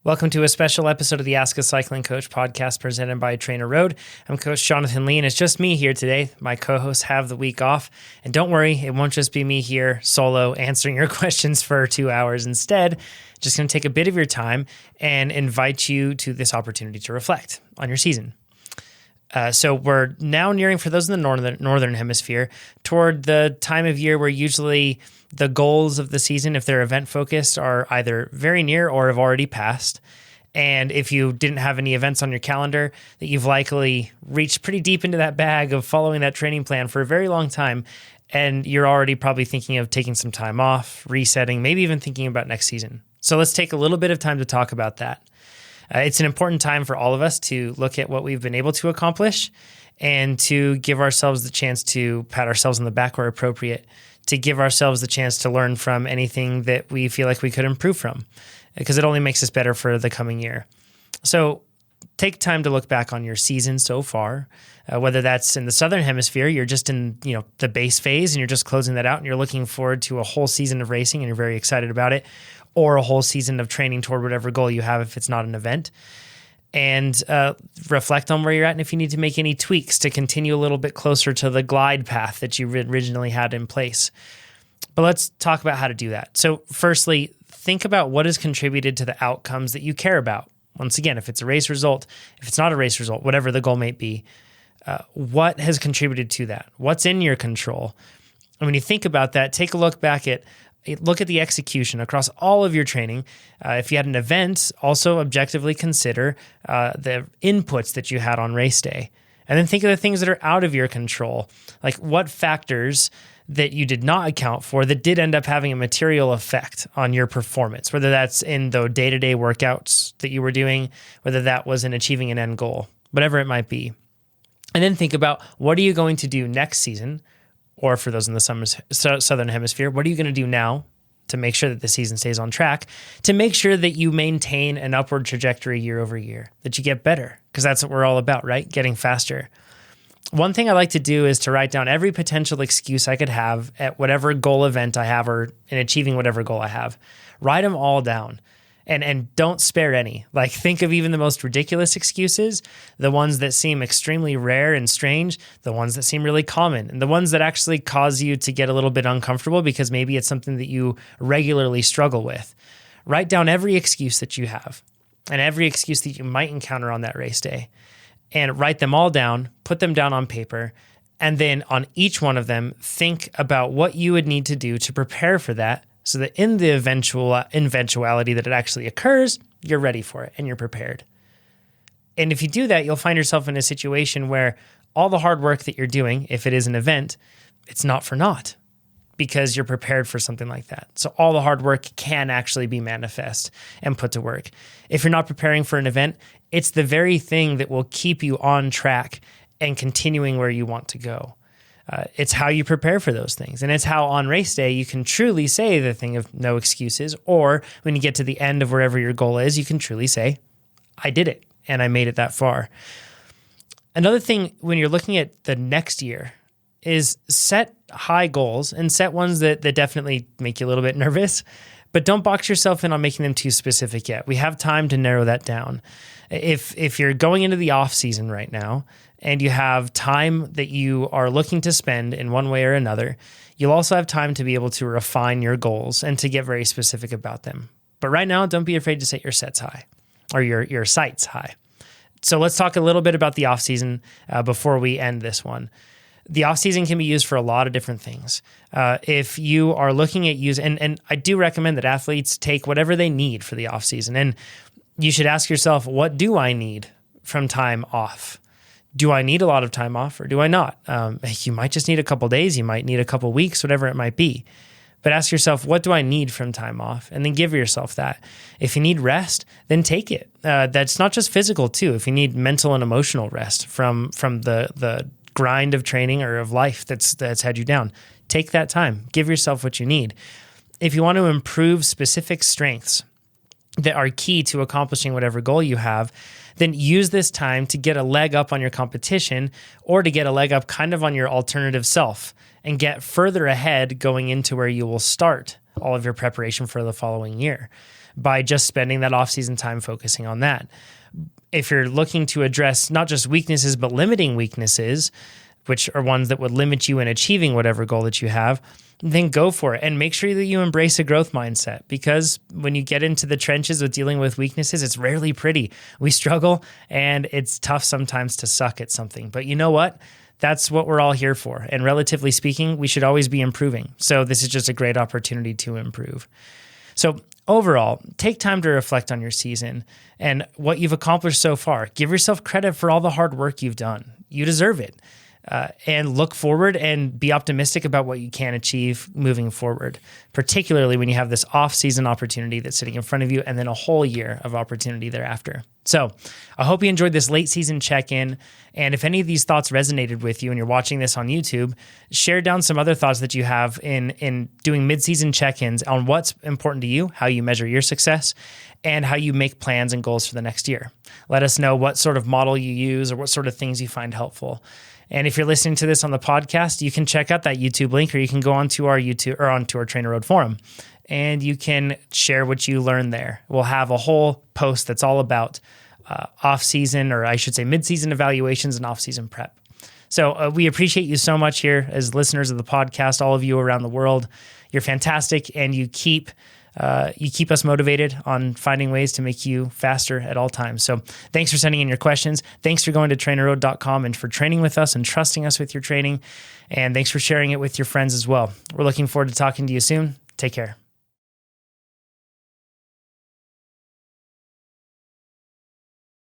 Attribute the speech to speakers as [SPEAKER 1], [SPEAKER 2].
[SPEAKER 1] Welcome to a special episode of the Ask a Cycling Coach podcast presented by TrainerRoad. I'm Coach Jonathan Lee, and it's just me here today. My co-hosts have the week off. And don't worry, it won't just be me here solo answering your questions for 2 hours. Instead, just going to take a bit of your time and invite you to this opportunity to reflect on your season. So we're now nearing, for those in the northern hemisphere, toward the time of year where usually the goals of the season, if they're event focused, are either very near or have already passed. And if you didn't have any events on your calendar, that you've likely reached pretty deep into that bag of following that training plan for a very long time, and you're already probably thinking of taking some time off, resetting, maybe even thinking about next season. So let's take a little bit of time to talk about that. It's an important time for all of us to look at what we've been able to accomplish and to give ourselves the chance to pat ourselves on the back where appropriate, to give ourselves the chance to learn from anything that we feel like we could improve from, because it only makes us better for the coming year. So take time to look back on your season so far, whether that's in the Southern Hemisphere, you're just in the base phase and you're just closing that out and you're looking forward to a whole season of racing and you're very excited about it, or a whole season of training toward whatever goal you have if it's not an event. And reflect on where you're at and if you need to make any tweaks to continue a little bit closer to the glide path that you originally had in place. But let's talk about how to do that. So firstly, think about what has contributed to the outcomes that you care about. Once again, if it's a race result, if it's not a race result, whatever the goal might be, what has contributed to that? What's in your control? And when you think about that, take a look back at the execution across all of your training. If you had an event, also objectively consider the inputs that you had on race day. And then think of the things that are out of your control, like what factors that you did not account for that did end up having a material effect on your performance, whether that's in the day-to-day workouts that you were doing, whether that was in achieving an end goal, whatever it might be. And then think about what are you going to do next season, or for those in the Southern Hemisphere, what are you going to do now to make sure that the season stays on track, to make sure that you maintain an upward trajectory year over year, that you get better, because that's what we're all about, right? Getting faster. One thing I like to do is to write down every potential excuse I could have at whatever goal event I have or in achieving whatever goal I have. Write them all down. And don't spare any. Like, think of even the most ridiculous excuses, the ones that seem extremely rare and strange, the ones that seem really common, and the ones that actually cause you to get a little bit uncomfortable because maybe it's something that you regularly struggle with. Write down every excuse that you have and every excuse that you might encounter on that race day, and write them all down, put them down on paper, and then on each one of them, think about what you would need to do to prepare for that, so that in the eventuality that it actually occurs, you're ready for it and you're prepared. And if you do that, you'll find yourself in a situation where all the hard work that you're doing, if it is an event, it's not for naught because you're prepared for something like that. So all the hard work can actually be manifest and put to work. If you're not preparing for an event, it's the very thing that will keep you on track and continuing where you want to go. It's how you prepare for those things. And it's how on race day you can truly say the thing of no excuses, or when you get to the end of wherever your goal is, you can truly say, I did it and I made it that far. Another thing when you're looking at the next year is set high goals and set ones that definitely make you a little bit nervous, but don't box yourself in on making them too specific yet. We have time to narrow that down. If you're going into the off season right now and you have time that you are looking to spend in one way or another, you'll also have time to be able to refine your goals and to get very specific about them. But right now, don't be afraid to set your sets high or your sights high. So let's talk a little bit about the off season before we end this one. The off season can be used for a lot of different things. If you are looking at and I do recommend that athletes take whatever they need for the off season. And you should ask yourself, what do I need from time off? Do I need a lot of time off or do I not? You might just need a couple days. You might need a couple weeks, whatever it might be. But ask yourself, what do I need from time off? And then give yourself that. If you need rest, then take it. That's not just physical too. If you need mental and emotional rest from the grind of training or of life that's had you down, take that time. Give yourself what you need. If you want to improve specific strengths that are key to accomplishing whatever goal you have, then use this time to get a leg up on your competition or to get a leg up kind of on your alternative self and get further ahead going into where you will start all of your preparation for the following year. by just spending that off-season time focusing on that. If you're looking to address not just weaknesses, but limiting weaknesses, which are ones that would limit you in achieving whatever goal that you have, then go for it and make sure that you embrace a growth mindset, because when you get into the trenches with dealing with weaknesses, it's rarely pretty. We struggle and it's tough sometimes to suck at something. But you know what? That's what we're all here for. And relatively speaking, we should always be improving. So this is just a great opportunity to improve. So overall, take time to reflect on your season and what you've accomplished so far. Give yourself credit for all the hard work you've done. You deserve it. And look forward and be optimistic about what you can achieve moving forward, particularly when you have this off-season opportunity that's sitting in front of you and then a whole year of opportunity thereafter. So I hope you enjoyed this late season check-in. And if any of these thoughts resonated with you and you're watching this on YouTube, share down some other thoughts that you have in doing mid-season check-ins on what's important to you, how you measure your success, and how you make plans and goals for the next year. Let us know what sort of model you use or what sort of things you find helpful. And if you're listening to this on the podcast, you can check out that YouTube link, or you can go onto our YouTube or onto our TrainerRoad forum, and you can share what you learned there. We'll have a whole post that's all about off-season, or I should say mid-season evaluations and off-season prep. So we appreciate you so much here as listeners of the podcast, all of you around the world. You're fantastic, and you keep us motivated on finding ways to make you faster at all times. So thanks for sending in your questions. Thanks for going to TrainerRoad.com and for training with us and trusting us with your training. And thanks for sharing it with your friends as well. We're looking forward to talking to you soon. Take care.